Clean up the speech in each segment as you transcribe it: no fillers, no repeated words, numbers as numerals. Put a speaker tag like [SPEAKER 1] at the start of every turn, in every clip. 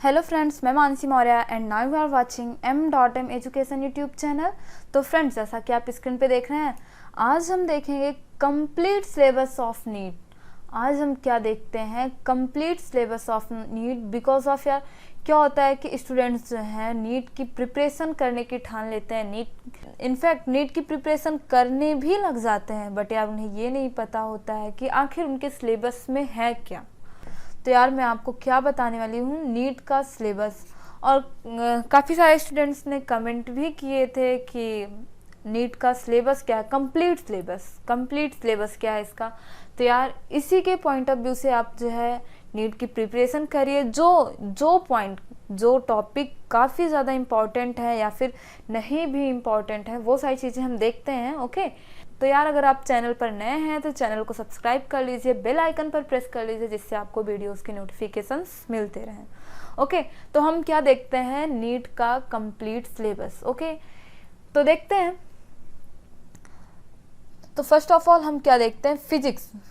[SPEAKER 1] Hello friends, मैं Mansi Maurya and now you are watching m.m education YouTube channel. तो friends, जैसा कि आप स्क्रीन पे देख रहे हैं, आज हम देखेंगे कंप्लीट सिलेबस ऑफ नीट। आज हम क्या देखते हैं, complete syllabus of NEET. Because of यार क्या होता है कि स्टूडेंट्स जो हैं नीट की प्रिपरेशन करने की ठान लेते हैं, इनफैक्ट नीट की प्रिपरेशन करने भी लग जाते हैं, बट यार उन्हें ये नहीं पता होता है कि आखिर उनके सिलेबस में है क्या। तो यार मैं आपको क्या बताने वाली हूँ, नीट का सिलेबस। और काफ़ी सारे स्टूडेंट्स ने कमेंट भी किए थे कि नीट का सिलेबस क्या है, कंप्लीट सिलेबस क्या है इसका। तो यार इसी के पॉइंट ऑफ व्यू से आप जो है नीट की प्रिपरेशन करिए। जो टॉपिक काफ़ी ज़्यादा इम्पॉर्टेंट है या फिर नहीं भी इम्पॉर्टेंट है, वो सारी चीज़ें हम देखते हैं। ओके, तो यार अगर आप चैनल पर नए हैं तो चैनल को सब्सक्राइब कर लीजिए, बेल आइकन पर प्रेस कर लीजिए, जिससे आपको वीडियोस के नोटिफिकेशंस मिलते रहें। ओके, तो हम क्या देखते हैं, नीट का कंप्लीट सिलेबस। ओके, तो देखते हैं। तो फर्स्ट ऑफ ऑल हम क्या देखते हैं,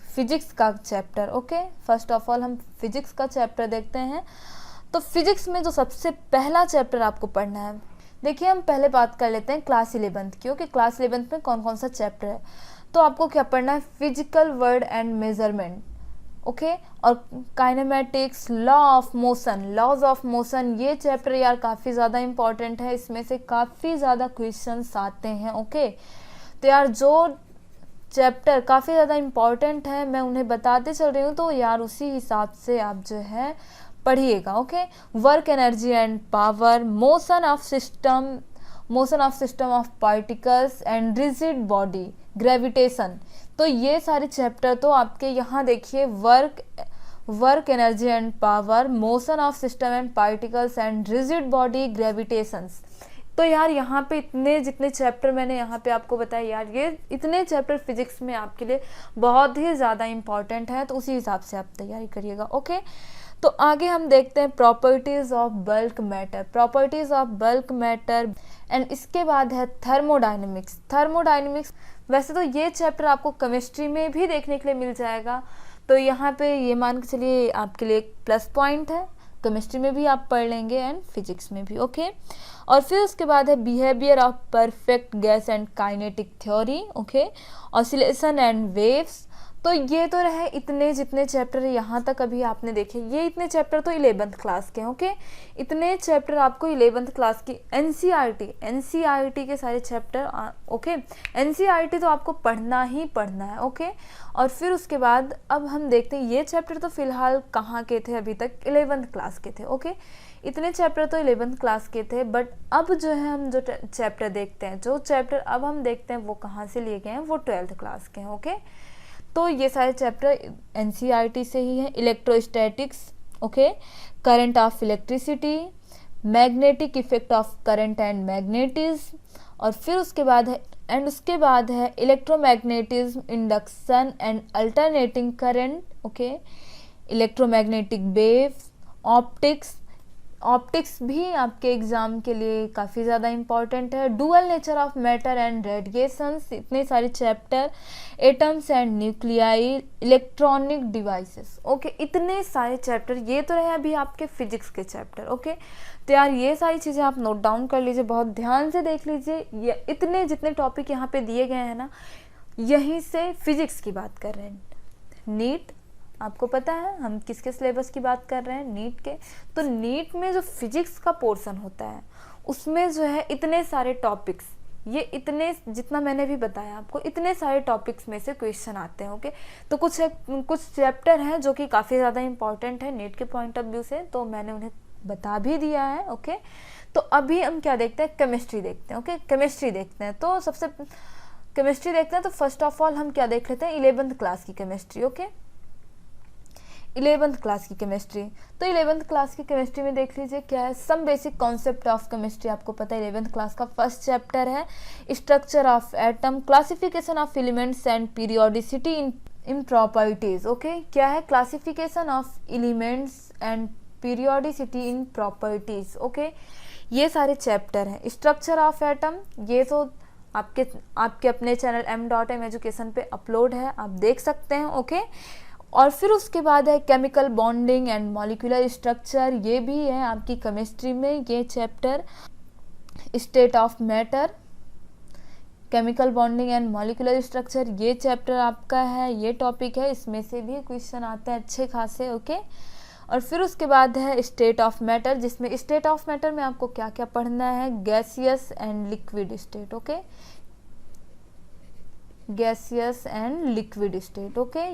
[SPEAKER 1] फिजिक्स का chapter. Okay, first of all हम फिजिक्स का चैप्टर देखते हैं। तो फिजिक्स में जो सबसे पहला चैप्टर आपको पढ़ना है, देखिए हम पहले बात कर लेते हैं क्लास 11th की। ओके, क्लास 11th में कौन कौन सा चैप्टर है। तो आपको क्या पढ़ना है, physical word and measurement. Okay, और काइनेमेटिक्स, लॉज ऑफ मोशन। ये चैप्टर यार काफ़ी ज़्यादा इंपॉर्टेंट है, इसमें से काफ़ी ज़्यादा क्वेश्चंस आते हैं। ओके, तो यार जो चैप्टर काफ़ी ज़्यादा इम्पॉर्टेंट है मैं उन्हें बताते चल रही हूँ, तो यार उसी हिसाब से आप जो है पढ़िएगा। Okay, work energy and power, motion of system of particles and rigid body, gravitation. तो ये सारे चैप्टर तो आपके यहाँ देखिए, work energy and power, motion of system and particles and rigid body, gravitations. तो यार यहाँ पे इतने जितने चैप्टर मैंने यहाँ पे आपको बताया, यार ये इतने चैप्टर फिजिक्स में आपके लिए बहुत ही ज़्यादा इम्पॉर्टेंट है, तो उसी हिसाब से आप तैयारी करिएगा। ओके, तो आगे हम देखते हैं properties of bulk matter and इसके बाद है थर्मोडायनेमिक्स। वैसे तो ये चैप्टर आपको केमिस्ट्री में भी देखने के लिए मिल जाएगा, तो यहाँ पे ये मान के चलिए आपके लिए एक प्लस पॉइंट है। केमिस्ट्री में भी आप पढ़ लेंगे एंड फिजिक्स में भी। ओके, और फिर उसके बाद है behaviour of perfect gas and kinetic theory. Okay, oscillation and waves. तो ये तो रहे इतने जितने चैप्टर यहाँ तक अभी आपने देखे, ये इतने चैप्टर तो 11th क्लास के हैं। ओके, इतने चैप्टर आपको 11th क्लास की एनसीईआरटी के सारे चैप्टर। ओके, एनसीईआरटी तो आपको पढ़ना ही पढ़ना है। ओके, और फिर उसके बाद अब हम देखते हैं, ये चैप्टर तो फिलहाल कहाँ के थे अभी तक, 11th क्लास के थे। ओके, इतने चैप्टर तो 11th क्लास के थे, बट अब जो है हम जो चैप्टर देखते हैं, जो चैप्टर अब हम देखते हैं वो कहाँ से लिए गए हैं, वो 12th क्लास के हैं। ओके, तो ये सारे चैप्टर एनसीईआरटी से ही हैं। Electrostatics, okay, current of electricity, magnetic effect of current and magnetism, और फिर उसके बाद है electromagnetism, induction and alternating current. Okay, electromagnetic waves, optics भी आपके एग्जाम के लिए काफ़ी ज़्यादा इंपॉर्टेंट है। Dual nature of matter and radiations, इतने सारे chapter, atoms and nuclei, electronic devices. Okay, इतने सारे चैप्टर, ये तो रहे अभी आपके फिजिक्स के चैप्टर। ओके, तो यार ये सारी चीज़ें आप नोट डाउन कर लीजिए, बहुत ध्यान से देख लीजिए। ये इतने जितने टॉपिक यहाँ पे दिए गए हैं ना, यहीं से फिजिक्स की बात कर रहे हैं। नीट, आपको पता है हम किसके सिलेबस की बात कर रहे हैं, नीट के। तो नीट में जो फिजिक्स का पोर्शन होता है उसमें जो है इतने सारे टॉपिक्स, ये इतने जितना मैंने भी बताया आपको, इतने सारे टॉपिक्स में से क्वेश्चन आते हैं। ओके, तो कुछ चैप्टर हैं जो कि काफ़ी ज़्यादा इंपॉर्टेंट है नीट के पॉइंट ऑफ व्यू से, तो मैंने उन्हें बता भी दिया है। ओके, तो अभी हम क्या देखते हैं, केमिस्ट्री देखते हैं। ओके, केमिस्ट्री देखते हैं, तो तो फर्स्ट ऑफ ऑल हम क्या देख लेते हैं, 11th क्लास की केमिस्ट्री। ओके, 11th क्लास की केमिस्ट्री। तो 11th क्लास की केमिस्ट्री में देख लीजिए क्या है, some basic concept of chemistry. आपको पता है 11th क्लास का फर्स्ट चैप्टर है structure of atom, classification of elements and periodicity in properties. Okay, क्या है, classification of elements and periodicity in properties. Okay, ये सारे चैप्टर हैं। स्ट्रक्चर ऑफ एटम, ये तो आपके अपने चैनल m.m एजुकेशन पे अपलोड है, आप देख सकते हैं। ओके, और फिर उसके बाद है chemical bonding and molecular structure, ये भी है आपकी केमिस्ट्री में ये chapter. State of matter, chemical bonding and molecular structure, ये चैप्टर आपका है, ये टॉपिक है, इसमें से भी क्वेश्चन आते हैं अच्छे खासे। ओके, और फिर उसके बाद है स्टेट ऑफ मैटर, जिसमें स्टेट ऑफ मैटर में आपको क्या क्या पढ़ना है, gaseous and liquid state. Okay, gaseous and liquid state. Okay,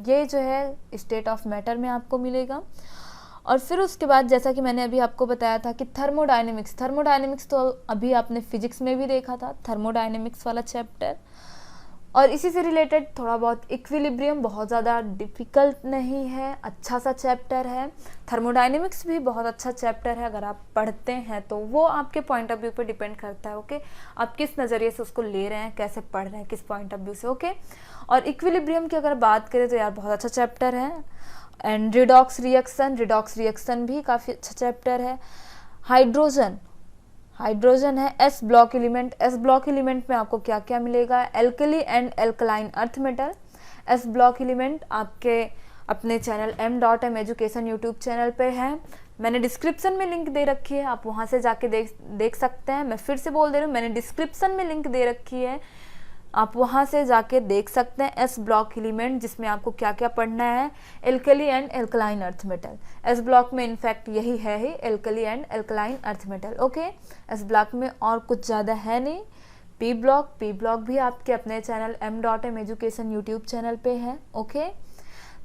[SPEAKER 1] ये जो है स्टेट ऑफ मैटर में आपको मिलेगा। और फिर उसके बाद जैसा कि मैंने अभी आपको बताया था कि थर्मोडायनेमिक्स, थर्मोडायनेमिक्स तो अभी आपने फिजिक्स में भी देखा था, थर्मोडायनेमिक्स वाला चैप्टर। और इसी से रिलेटेड थोड़ा बहुत इक्विलिब्रियम, बहुत ज़्यादा डिफ़िकल्ट नहीं है, अच्छा सा चैप्टर है। थर्मोडायनेमिक्स भी बहुत अच्छा चैप्टर है, अगर आप पढ़ते हैं तो वो आपके पॉइंट ऑफ व्यू पे डिपेंड करता है। ओके, आप किस नज़रिए से उसको ले रहे हैं, कैसे पढ़ रहे हैं, किस पॉइंट ऑफ व्यू से। ओके, और इक्विलिब्रियम की अगर बात करें तो यार बहुत अच्छा चैप्टर है। And redox reaction, redox reaction भी काफ़ी अच्छा चैप्टर है। हाइड्रोजन, हाइड्रोजन है S block element, S block element में आपको क्या क्या मिलेगा, alkali and alkaline earth metal. S block element आपके अपने channel m.m education YouTube channel पे है, मैंने डिस्क्रिप्शन में लिंक दे रखी है, आप वहाँ से जाके देख सकते हैं। मैं फिर से बोल दे रही हूँ, मैंने डिस्क्रिप्शन में लिंक दे रखी है, आप वहाँ से जाके देख सकते हैं। एस ब्लॉक एलिमेंट जिसमें आपको क्या क्या पढ़ना है, alkali and alkaline earth metal. S block में इनफैक्ट यही है ही, alkali and alkaline earth metal. Okay, s block में और कुछ ज़्यादा है नहीं। पी ब्लॉक, पी ब्लॉक भी आपके अपने channel m.m education YouTube channel पे है। ओके,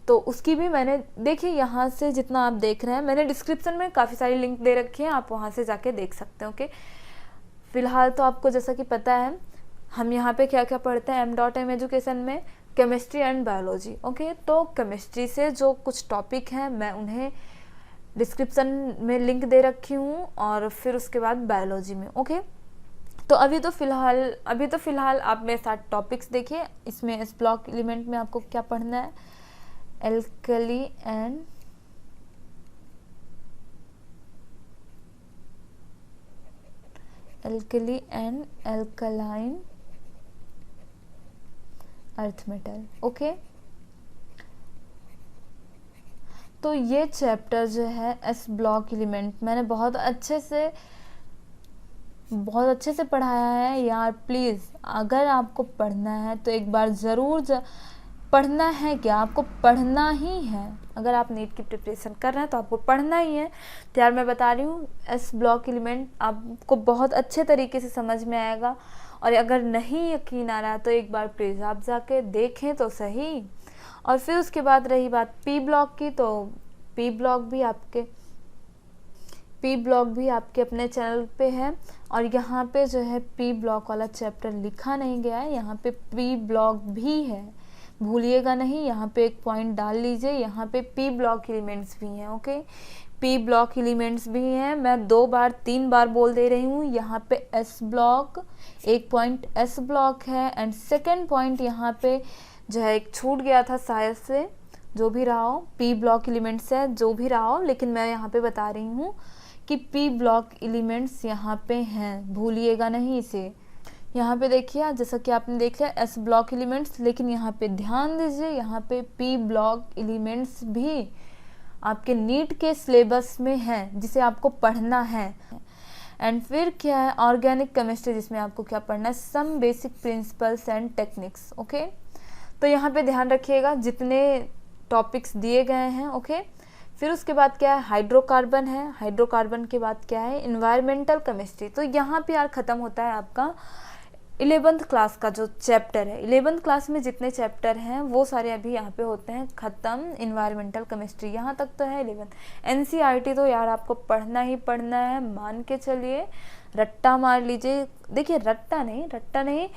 [SPEAKER 1] तो उसकी भी मैंने देखिए यहाँ से जितना आप देख रहे हैं, मैंने डिस्क्रिप्शन में काफ़ी सारी लिंक दे रखी है, आप वहाँ से जाके देख सकते हैं। ओके, फिलहाल तो आपको जैसा कि पता है हम यहाँ पे क्या क्या पढ़ते हैं m.m एजुकेशन में, केमिस्ट्री एंड बायोलॉजी। ओके, तो केमिस्ट्री से जो कुछ टॉपिक हैं मैं उन्हें डिस्क्रिप्शन में लिंक दे रखी हूँ, और फिर उसके बाद बायोलॉजी में। ओके, तो अभी तो फिलहाल आप मेरे साथ टॉपिक्स देखिए। इसमें इस ब्लॉक एलिमेंट में आपको क्या पढ़ना है, alkali and alkaline earth metal. Okay, तो ये चैप्टर जो है एस ब्लॉक एलिमेंट मैंने बहुत अच्छे से पढ़ाया है यार। प्लीज़ अगर आपको पढ़ना है तो एक बार ज़रूर पढ़ना है, क्या आपको पढ़ना ही है। अगर आप नीट की प्रिपरेशन कर रहे हैं तो आपको पढ़ना ही है। तो यार मैं बता रही हूँ, एस ब्लॉक एलिमेंट आपको बहुत अच्छे तरीके से समझ में आएगा। और अगर नहीं यकीन आ रहा तो एक बार प्लीज़ आप जाके देखें तो सही। और फिर उसके बाद रही बात पी ब्लॉक की, तो पी ब्लॉक भी आपके अपने चैनल पे है, और यहाँ पे जो है पी ब्लॉक वाला चैप्टर लिखा नहीं गया है, यहाँ पे पी ब्लॉक भी है, भूलिएगा नहीं, यहाँ पे एक पॉइंट डाल लीजिए, यहाँ पे पी ब्लॉक एलिमेंट्स भी हैं। ओके, पी ब्लॉक एलिमेंट्स भी हैं, मैं 3 बार बोल दे रही हूँ। यहाँ पे एस ब्लॉक, एक पॉइंट एस ब्लॉक है, एंड सेकेंड पॉइंट यहाँ पे जो है एक छूट गया था शायद से, जो भी रहा हो, पी ब्लॉक एलिमेंट्स है जो भी रहा हो, लेकिन मैं यहाँ पे बता रही हूँ कि पी ब्लॉक एलिमेंट्स यहाँ पे हैं, भूलिएगा नहीं इसे। यहाँ पे देखिए, जैसा कि आपने देख लिया एस ब्लॉक एलिमेंट्स, लेकिन यहाँ पे ध्यान दीजिए, यहाँ पे पी ब्लॉक एलिमेंट्स भी आपके नीट के सिलेबस में है, जिसे आपको पढ़ना है। एंड फिर क्या है, ऑर्गेनिक केमिस्ट्री, जिसमें आपको क्या पढ़ना है, some basic principles and techniques. Okay, तो यहाँ पे ध्यान रखिएगा जितने टॉपिक्स दिए गए हैं। ओके, फिर उसके बाद क्या है, हाइड्रोकार्बन है, हाइड्रोकार्बन के बाद क्या है, इन्वायरमेंटल केमिस्ट्री। तो यहाँ पे यार ख़त्म होता है आपका 11th क्लास का जो चैप्टर है। 11th क्लास में जितने चैप्टर हैं वो सारे अभी यहाँ पे होते हैं ख़त्म। इन्वायरमेंटल केमिस्ट्री यहाँ तक तो है 11th। NCERT तो यार आपको पढ़ना ही पढ़ना है, मान के चलिए, रट्टा मार लीजिए। देखिए रट्टा नहीं,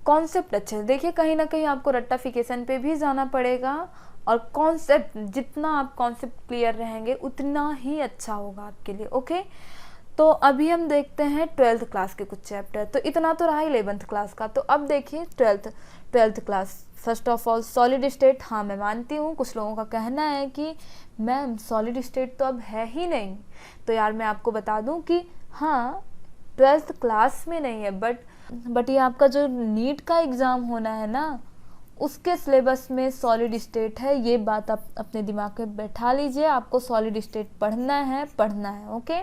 [SPEAKER 1] कॉन्सेप्ट अच्छे से देखिए, कहीं ना कहीं आपको रट्टाफिकेशन पे भी जाना पड़ेगा, और कॉन्सेप्ट, जितना आप कॉन्सेप्ट क्लियर रहेंगे उतना ही अच्छा होगा आपके लिए। ओके, तो अभी हम देखते हैं 12th क्लास के कुछ चैप्टर। तो इतना तो रहा 11th क्लास का, तो अब देखिए 12th class. First of all solid state, हाँ मैं मानती हूँ कुछ लोगों का कहना है कि मैम सॉलिड स्टेट तो अब है ही नहीं। तो यार मैं आपको बता दूँ कि हाँ 12th क्लास में नहीं है, बट ये आपका जो नीट का एग्ज़ाम होना है ना, उसके सिलेबस में सॉलिड स्टेट है, ये बात आप अपने दिमाग में बैठा लीजिए। आपको सॉलिड स्टेट पढ़ना है ओके।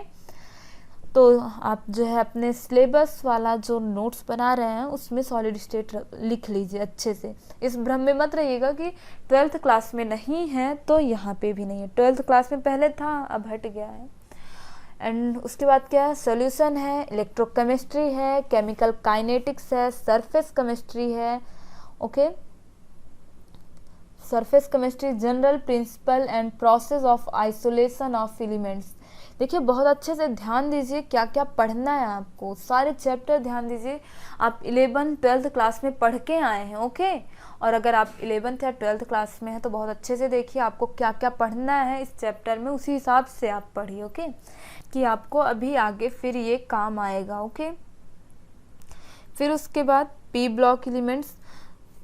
[SPEAKER 1] तो आप जो है अपने सिलेबस वाला जो नोट्स बना रहे हैं उसमें सॉलिड स्टेट लिख लीजिए अच्छे से। इस भ्रम में मत रहिएगा कि 12th क्लास में नहीं है तो यहाँ पे भी नहीं है। 12th क्लास में पहले था, अब हट गया है। एंड उसके बाद क्या है, सोल्यूशन है, इलेक्ट्रोकेमिस्ट्री है, केमिकल काइनेटिक्स है, सरफेस केमिस्ट्री है, okay. Surface chemistry, general principle and process of isolation of elements. देखिए बहुत अच्छे से ध्यान दीजिए क्या क्या पढ़ना है आपको, सारे चैप्टर ध्यान दीजिए। आप 11th 12th क्लास में पढ़ के आए हैं, ओके। और अगर आप 11th या 12th क्लास में हैं तो बहुत अच्छे से देखिए आपको क्या क्या पढ़ना है इस चैप्टर में, उसी हिसाब से आप पढ़िए, ओके, कि आपको अभी आगे फिर ये काम आएगा, ओके। फिर उसके बाद पी ब्लॉक एलिमेंट्स।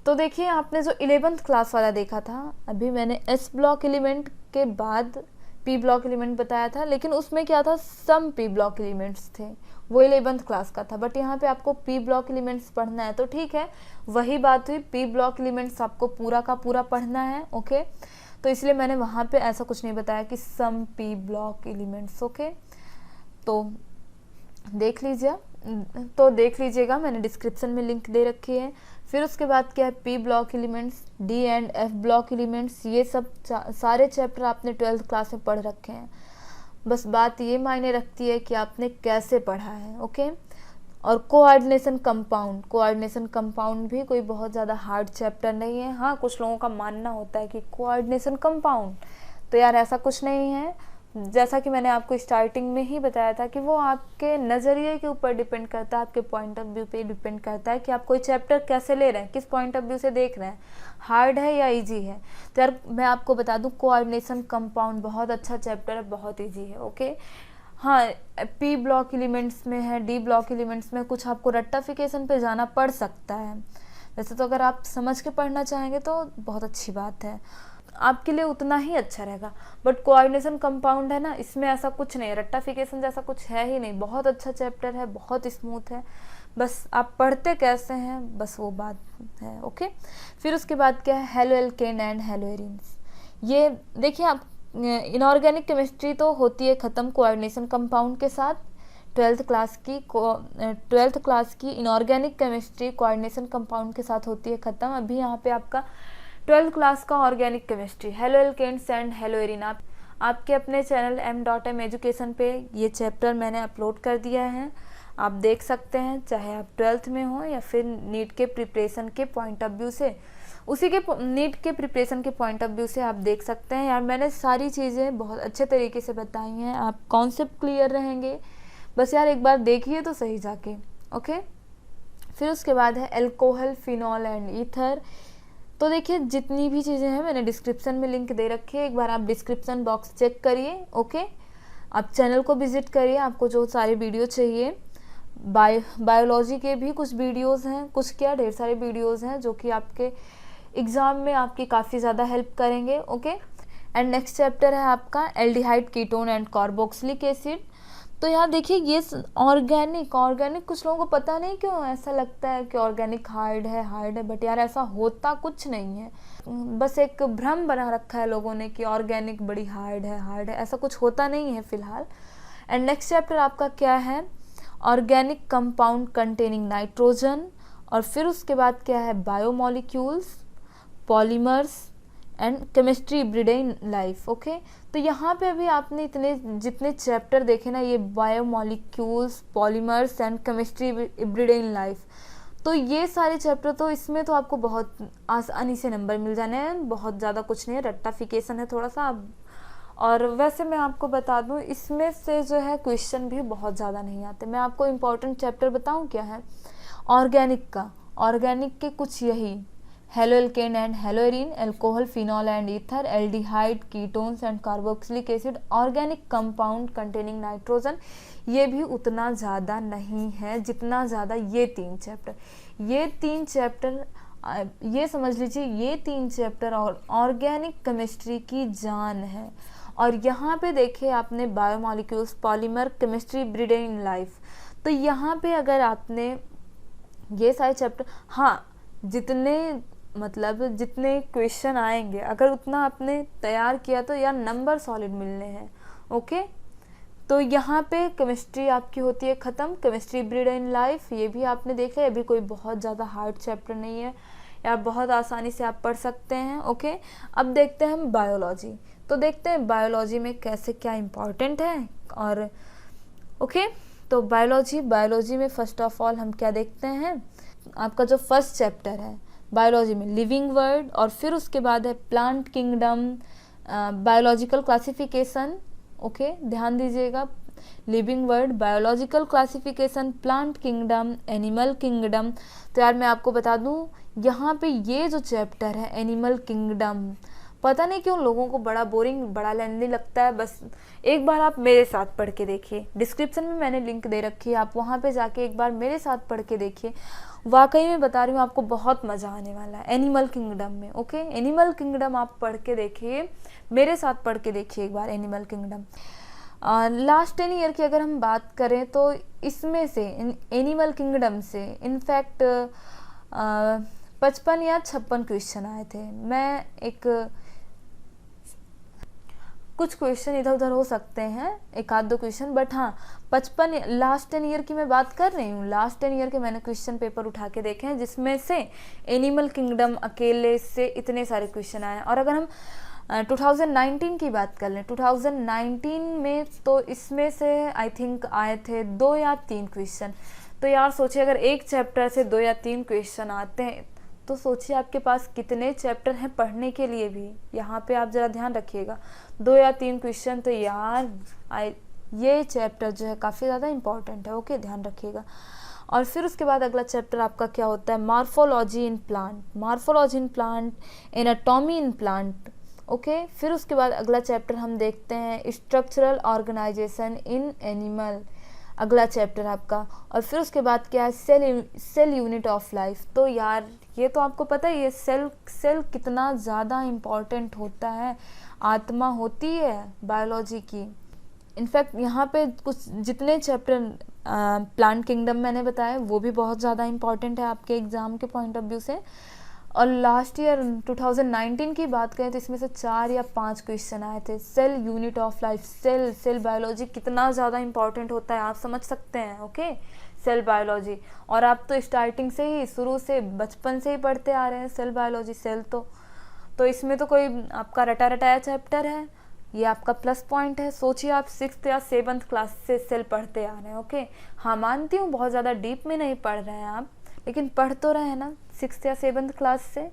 [SPEAKER 1] तो देखिए आपने जो 11th क्लास वाला देखा था, अभी मैंने एस ब्लॉक एलिमेंट के बाद पी ब्लॉक एलिमेंट बताया था, लेकिन उसमें क्या था, सम पी ब्लॉक एलिमेंट्स थे, वो 11th क्लास का था। बट यहाँ पे आपको पी ब्लॉक एलिमेंट्स पढ़ना है तो ठीक है, वही बात हुई, पी ब्लॉक एलिमेंट्स आपको पूरा का पूरा पढ़ना है, ओके। तो इसलिए मैंने वहाँ पे ऐसा कुछ नहीं बताया कि some P block elements, okay. तो देख लीजिएगा, मैंने डिस्क्रिप्शन में लिंक दे रखी है। फिर उसके बाद क्या है, P block elements, D and F block elements, ये सब सारे चैप्टर आपने 12th क्लास में पढ़ रखे हैं। बस बात ये मायने रखती है कि आपने कैसे पढ़ा है, ओके। और कोऑर्डिनेशन कंपाउंड भी कोई बहुत ज़्यादा हार्ड चैप्टर नहीं है। हाँ, कुछ लोगों का मानना होता है कि कोऑर्डिनेशन कंपाउंड, तो यार ऐसा कुछ नहीं है। जैसा कि मैंने आपको स्टार्टिंग में ही बताया था कि वो आपके नज़रिए के ऊपर डिपेंड करता है, आपके पॉइंट ऑफ व्यू पे डिपेंड करता है कि आप कोई चैप्टर कैसे ले रहे हैं, किस पॉइंट ऑफ व्यू से देख रहे हैं, हार्ड है या इजी है। तो यार मैं आपको बता दूं, कोऑर्डिनेशन कंपाउंड बहुत अच्छा चैप्टर है, बहुत ईजी है, ओके। हाँ, पी ब्लॉक एलिमेंट्स में है, डी ब्लॉक एलिमेंट्स में कुछ आपको रट्टाफिकेशन पे जाना पड़ सकता है। वैसे तो अगर आप समझ के पढ़ना चाहेंगे तो बहुत अच्छी बात है, आपके लिए उतना ही अच्छा रहेगा। बट कोऑर्डिनेशन कंपाउंड है ना, इसमें ऐसा कुछ नहीं है, रट्टाफिकेशन जैसा कुछ है ही नहीं, बहुत अच्छा चैप्टर है, बहुत स्मूथ है। बस आप पढ़ते कैसे हैं, बस वो बात है, ओके। फिर उसके बाद क्या है, halo alkane and hello arenes. ये देखिए आप, इनऑर्गेनिक केमिस्ट्री तो होती है ख़त्म कोऑर्डिनेशन कंपाउंड के साथ। 12th क्लास की इनऑर्गेनिक केमिस्ट्री कोऑर्डिनेशन कंपाउंड के साथ होती है ख़त्म। अभी यहाँ पे आपका 12th क्लास का organic chemistry, haloalkanes and haloarenes, आपके अपने चैनल m.m एजुकेशन पे ये चैप्टर मैंने अपलोड कर दिया है, आप देख सकते हैं, चाहे आप 12th में हो या फिर नीट के प्रिपरेशन के पॉइंट ऑफ व्यू से, उसी के नीट के प्रिपरेशन के पॉइंट ऑफ व्यू से आप देख सकते हैं। यार मैंने सारी चीज़ें बहुत अच्छे तरीके से बताई हैं, आप कॉन्सेप्ट क्लियर रहेंगे, बस यार एक बार देखिए तो सही जाके, ओके। फिर उसके बाद है एल्कोहल, फिनॉल एंड ईथर। तो देखिए जितनी भी चीज़ें हैं मैंने डिस्क्रिप्शन में लिंक दे रखी है, एक बार आप डिस्क्रिप्शन बॉक्स चेक करिए, ओके। आप चैनल को विजिट करिए, आपको जो सारे वीडियो चाहिए, बायोलॉजी के भी कुछ वीडियोस हैं, कुछ क्या ढेर सारे वीडियोस हैं जो कि आपके एग्ज़ाम में आपकी काफ़ी ज़्यादा हेल्प करेंगे, ओके। एंड नेक्स्ट चैप्टर है आपका aldehyde, ketone and carboxylic acid. तो यार देखिए ये ऑर्गेनिक कुछ लोगों को पता नहीं क्यों ऐसा लगता है कि ऑर्गेनिक हार्ड है, बट यार ऐसा होता कुछ नहीं है, बस एक भ्रम बना रखा है लोगों ने कि ऑर्गेनिक बड़ी हार्ड है, ऐसा कुछ होता नहीं है फिलहाल। एंड नेक्स्ट चैप्टर आपका क्या है, ऑर्गेनिक कंपाउंड कंटेनिंग नाइट्रोजन। और फिर उसके बाद क्या है, biomolecules, polymers and chemistry everyday in life, okay. तो यहाँ पे अभी आपने जितने चैप्टर देखे ना, ये biomolecules, polymers and chemistry everyday in life, तो ये सारे चैप्टर तो इसमें तो आपको बहुत आसानी से नंबर मिल जाने हैं, बहुत ज़्यादा कुछ नहीं है, रट्टाफिकेशन है थोड़ा सा। और वैसे मैं आपको बता दूं, इसमें से जो है क्वेश्चन भी बहुत ज़्यादा नहीं आते। मैं आपको इम्पोर्टेंट चैप्टर बताऊं क्या है, ऑर्गेनिक के कुछ यही, halo alkane and hello Erin, alcohol, phenol and ether, aldehyde, ketones and carboxylic acid, organic compound containing nitrogen. ये भी उतना ज़्यादा नहीं है जितना ज़्यादा ये तीन चैप्टर, ये समझ लीजिए ये तीन चैप्टर और ऑर्गेनिक केमिस्ट्री की जान है। और यहाँ पे देखिए आपने biomolecules, polymer, chemistry everyday in life, तो यहाँ पे अगर आपने ये सारे चैप्टर, हाँ जितने मतलब जितने क्वेश्चन आएंगे अगर उतना आपने तैयार किया तो यार नंबर सॉलिड मिलने हैं। ओके, तो यहाँ पे केमिस्ट्री आपकी होती है ख़त्म। केमिस्ट्री ब्रीड इन लाइफ ये भी आपने देखा है, अभी कोई बहुत ज़्यादा हार्ड चैप्टर नहीं है यार, बहुत आसानी से आप पढ़ सकते हैं। ओके, अब देखते हैं हम बायोलॉजी। तो देखते हैं बायोलॉजी में कैसे क्या इम्पोर्टेंट है। और ओके, तो बायोलॉजी में फर्स्ट ऑफ ऑल हम क्या देखते हैं, आपका जो फर्स्ट चैप्टर है बायोलॉजी में लिविंग वर्ड, और फिर उसके बाद है plant kingdom, biological classification. Okay, ध्यान दीजिएगा, living word, biological classification, plant kingdom, animal kingdom. तो यार मैं आपको बता दूं, यहाँ पे ये जो चैप्टर है एनिमल किंगडम, पता नहीं क्यों लोगों को बड़ा बोरिंग, बड़ा लेंथी लगता है। बस एक बार आप मेरे साथ पढ़ के देखिए, डिस्क्रिप्शन में मैंने लिंक दे रखी है, आप वहाँ पे जाके एक बार मेरे साथ पढ़ के देखिए। वाकई में बता रही हूँ, आपको बहुत मज़ा आने वाला है एनिमल किंगडम में। ओके, एनिमल किंगडम आप पढ़ के देखिए, मेरे साथ पढ़ के देखिए एक बार एनिमल किंगडम। लास्ट 10 ईयर की अगर हम बात करें तो इसमें से एनिमल किंगडम से इनफैक्ट 55 या 56 क्वेश्चन आए थे। मैं एक कुछ क्वेश्चन इधर उधर हो सकते हैं, एक आध दो क्वेश्चन, बट हाँ 55 लास्ट 10 ईयर की मैं बात कर रही हूँ। लास्ट 10 ईयर के मैंने क्वेश्चन पेपर उठा के देखे हैं जिसमें से एनिमल किंगडम अकेले से इतने सारे क्वेश्चन आए। और अगर हम 2019 की बात कर लें, 2019 में तो इसमें से आई थिंक आए थे 2 या 3 क्वेश्चन। तो यार सोचिए, अगर एक चैप्टर से 2 या 3 क्वेश्चन आते हैं तो सोचिए आपके पास कितने चैप्टर हैं पढ़ने के लिए भी। यहाँ पे आप ज़रा ध्यान रखिएगा, 2 या 3 क्वेश्चन, तो यार ये चैप्टर जो है काफ़ी ज़्यादा इंपॉर्टेंट है। ओके, ध्यान रखिएगा। और फिर उसके बाद अगला चैप्टर आपका क्या होता है, morphology in plant, morphology in plant, anatomy in plant. Okay, फिर उसके बाद अगला चैप्टर हम देखते हैं स्ट्रक्चरल ऑर्गेनाइजेशन इन एनिमल, अगला चैप्टर आपका। और फिर उसके बाद क्या है, सेल यूनिट ऑफ लाइफ। तो यार ये तो आपको पता ही है सेल कितना ज़्यादा इम्पॉर्टेंट होता है, आत्मा होती है बायोलॉजी की। इनफैक्ट यहाँ पे कुछ जितने चैप्टर प्लांट किंगडम मैंने बताया वो भी बहुत ज़्यादा इम्पॉर्टेंट है आपके एग्ज़ाम के पॉइंट ऑफ व्यू से। और लास्ट ईयर 2019 की बात करें तो इसमें से 4 या 5 क्वेश्चन आए थे। Cell unit of life, cell biology कितना ज़्यादा इंपॉर्टेंट होता है आप समझ सकते हैं। ओके, सेल बायोलॉजी, और आप तो स्टार्टिंग से ही, शुरू से, बचपन से ही पढ़ते आ रहे हैं सेल बायोलॉजी। सेल तो इसमें तो कोई आपका रटा रटाया चैप्टर है, ये आपका प्लस पॉइंट है। सोचिए आप 6th या 7th क्लास से सेल पढ़ते आ रहे हैं। ओके, हाँ मानती हूँ बहुत ज़्यादा डीप में नहीं पढ़ रहे हैं आप, लेकिन पढ़ तो रहे हैं ना 6th या 7th क्लास से,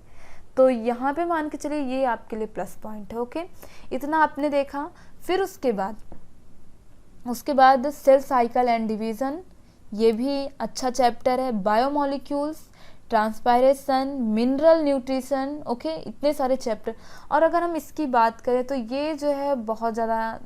[SPEAKER 1] तो यहाँ पे मान के चलिए ये आपके लिए प्लस पॉइंट है। ओके, इतना आपने देखा। फिर उसके बाद सेल साइकिल एंड डिवीज़न, ये भी अच्छा चैप्टर है। Biomolecules, transpiration, mineral nutrition. Okay, इतने सारे चैप्टर। और अगर हम इसकी बात करें तो ये जो है बहुत ज़्यादा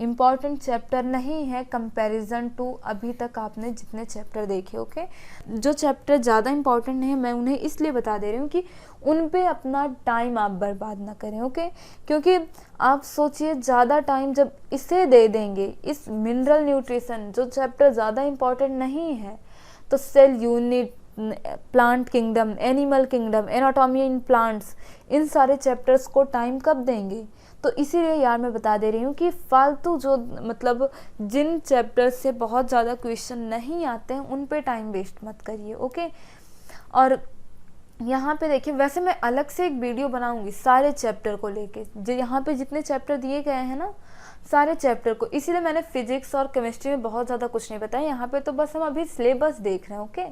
[SPEAKER 1] इम्पॉर्टेंट चैप्टर नहीं है कंपैरिजन टू अभी तक आपने जितने चैप्टर देखे। ओके, जो चैप्टर ज़्यादा इम्पॉर्टेंट नहीं है मैं उन्हें इसलिए बता दे रही हूँ कि उन पे अपना टाइम आप बर्बाद ना करें। ओके, क्योंकि आप सोचिए ज़्यादा टाइम जब इसे दे देंगे, इस मिनरल न्यूट्रिशन जो चैप्टर ज़्यादा इम्पॉर्टेंट नहीं है, तो cell unit, plant kingdom, animal kingdom, anatomy in plants, इन सारे चैप्टर्स को टाइम कब देंगे। तो इसीलिए यार मैं बता दे रही हूँ कि फालतू जो मतलब जिन चैप्टर से बहुत ज़्यादा क्वेश्चन नहीं आते हैं उन पे टाइम वेस्ट मत करिए। ओके, और यहाँ पे देखिए, वैसे मैं अलग से एक वीडियो बनाऊंगी सारे चैप्टर को लेके, जो यहाँ पे जितने चैप्टर दिए गए हैं ना सारे चैप्टर को, इसीलिए मैंने फिजिक्स और केमिस्ट्री में बहुत ज़्यादा कुछ नहीं बताया। यहाँ पे तो बस हम अभी सिलेबस देख रहे हैं। ओके,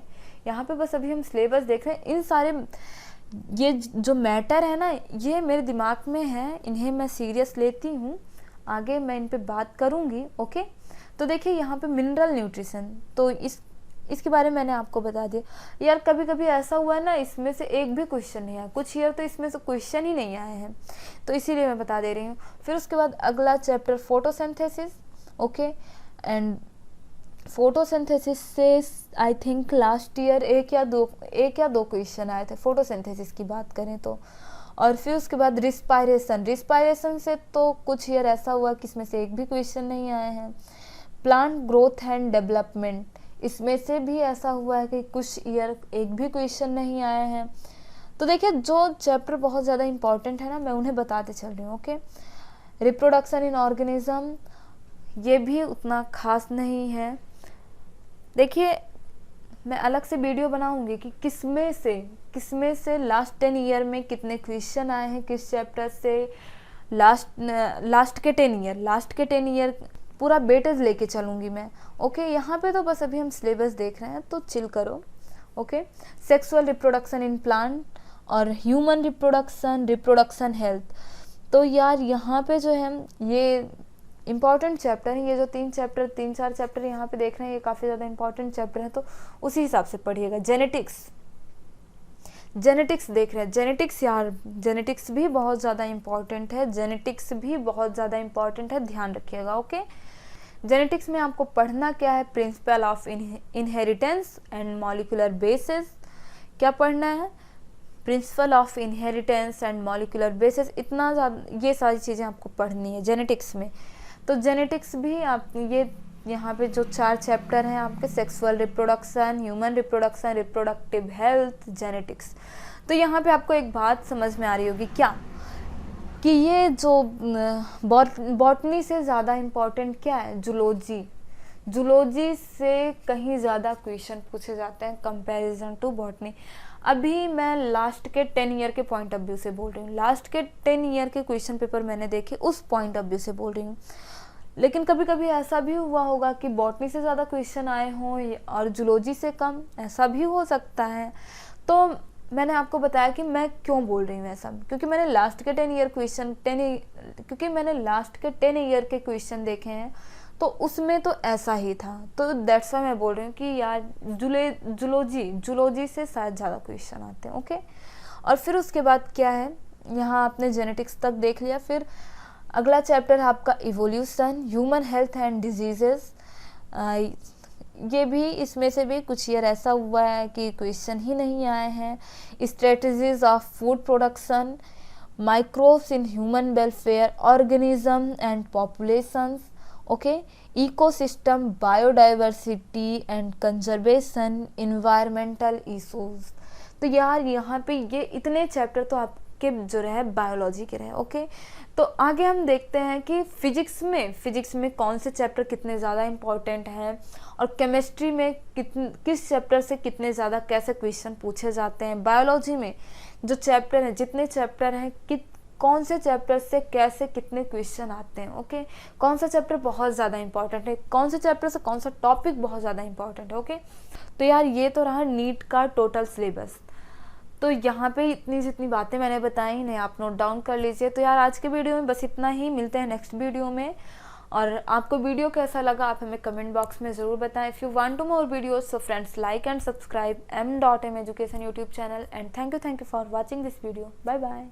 [SPEAKER 1] यहाँ पे बस अभी हम सिलेबस देख रहे हैं। इन सारे ये जो मैटर है ना ये मेरे दिमाग में है, इन्हें मैं सीरियस लेती हूँ, आगे मैं इन पे बात करूँगी। ओके, तो देखिए यहाँ पे मिनरल न्यूट्रिशन, तो इसके बारे में मैंने आपको बता दिया। यार कभी कभी ऐसा हुआ है ना इसमें से एक भी क्वेश्चन नहीं आया, कुछ ईयर तो इसमें से क्वेश्चन ही नहीं आए हैं, तो इसीलिए मैं बता दे रही हूँ। फिर उसके बाद अगला chapter photosynthesis. Okay, and photosynthesis से आई थिंक लास्ट ईयर एक या दो क्वेश्चन आए थे फोटोसिंथेसिस की बात करें तो। और फिर उसके बाद रिस्पायरेशन से तो कुछ ईयर ऐसा हुआ कि इसमें से एक भी क्वेश्चन नहीं आए हैं। प्लांट ग्रोथ एंड डेवलपमेंट, इसमें से भी ऐसा हुआ है कि कुछ ईयर एक भी क्वेश्चन नहीं आए हैं। तो तो देखिए जो चैप्टर बहुत ज़्यादा इंपॉर्टेंट है ना, मैं उन्हें बताते चल रही हूँ। ओके, रिप्रोडक्शन इन ऑर्गेनिज्म, ये भी उतना खास नहीं है। देखिए मैं अलग से वीडियो बनाऊंगी कि किसमें से लास्ट 10 ईयर में कितने क्वेश्चन आए हैं किस चैप्टर से, लास्ट के 10 ईयर पूरा वेटेज लेके चलूँगी मैं। ओके, यहाँ पे तो बस अभी हम सिलेबस देख रहे हैं, तो चिल करो। Okay, sexual reproduction in plant और ह्यूमन रिप्रोडक्शन हेल्थ। तो यार यहाँ पे जो है ये इम्पॉर्टेंट चैप्टर है, ये जो 3-4 चैप्टर यहाँ पे देख रहे हैं, ये काफ़ी ज़्यादा इंपॉर्टेंट चैप्टर है, तो उसी हिसाब से पढ़िएगा। जेनेटिक्स देख रहे हैं, जेनेटिक्स यार जेनेटिक्स भी बहुत ज़्यादा इंपॉर्टेंट है, ध्यान रखिएगा। ओके, जेनेटिक्स में आपको पढ़ना क्या है, principle of inheritance and molecular basis. क्या पढ़ना है, principle of inheritance and molecular basis, इतना ज़्यादा ये सारी चीज़ें आपको पढ़नी है जेनेटिक्स में। तो जेनेटिक्स भी आप ये यहाँ पे जो 4 चैप्टर हैं आपके, sexual reproduction, human reproduction, reproductive health, genetics. तो यहाँ पे आपको एक बात समझ में आ रही होगी क्या, कि ये जो बॉटनी से ज़्यादा इम्पॉर्टेंट क्या है, जूलॉजी से कहीं ज़्यादा क्वेश्चन पूछे जाते हैं कंपैरिजन टू बॉटनी। अभी मैं लास्ट के 10 ईयर के पॉइंट ऑफ व्यू से बोल रही हूँ, लास्ट के 10 ईयर के क्वेश्चन पेपर मैंने देखे, उस पॉइंट ऑफ व्यू से बोल रही हूँ। लेकिन कभी कभी ऐसा भी हुआ होगा कि बॉटनी से ज़्यादा क्वेश्चन आए हों और जूलॉजी से कम, ऐसा भी हो सकता है। तो मैंने आपको बताया कि मैं क्यों बोल रही हूँ ऐसा, क्योंकि मैंने लास्ट के 10 ईयर के क्वेश्चन देखे हैं, तो उसमें तो ऐसा ही था। तो दैट्स वाई मैं बोल रही हूँ कि यार जूलॉजी से शायद ज़्यादा क्वेश्चन आते हैं। ओके, और फिर उसके बाद क्या है, यहाँ आपने जेनेटिक्स तक देख लिया, फिर अगला चैप्टर है आपका evolution, human health and diseases. ये भी इसमें से भी कुछ ईयर ऐसा हुआ है कि क्वेश्चन ही नहीं आए हैं। Strategies of food production, microbes in human welfare, organism and populations. Okay, ecosystem, biodiversity and conservation, environmental issues. तो यार यहाँ पे ये इतने चैप्टर तो आपके जो रहे बायोलॉजी के रहे। ओके, तो आगे हम देखते हैं कि फिजिक्स में कौन से चैप्टर कितने ज़्यादा इम्पोर्टेंट हैं, और केमिस्ट्री में किस चैप्टर से कितने ज़्यादा कैसे क्वेश्चन पूछे जाते हैं। बायोलॉजी में जो चैप्टर हैं, जितने चैप्टर हैं, कौन से चैप्टर से कैसे कितने क्वेश्चन आते हैं। ओके, कौन सा चैप्टर बहुत ज़्यादा इंपॉर्टेंट है, कौन से चैप्टर से कौन सा टॉपिक बहुत ज़्यादा इंपॉर्टेंट है। ओके, तो यार ये तो रहा नीट का टोटल सिलेबस। तो यहाँ पे इतनी जितनी बातें मैंने बताई इन्हें आप नोट डाउन कर लीजिए। तो यार आज के वीडियो में बस इतना ही, मिलते हैं नेक्स्ट वीडियो में। और आपको वीडियो कैसा लगा आप हमें कमेंट बॉक्स में ज़रूर बताएं। If you want to more videos, so friends like and subscribe m.m education YouTube channel. And thank you for watching this video. Bye bye.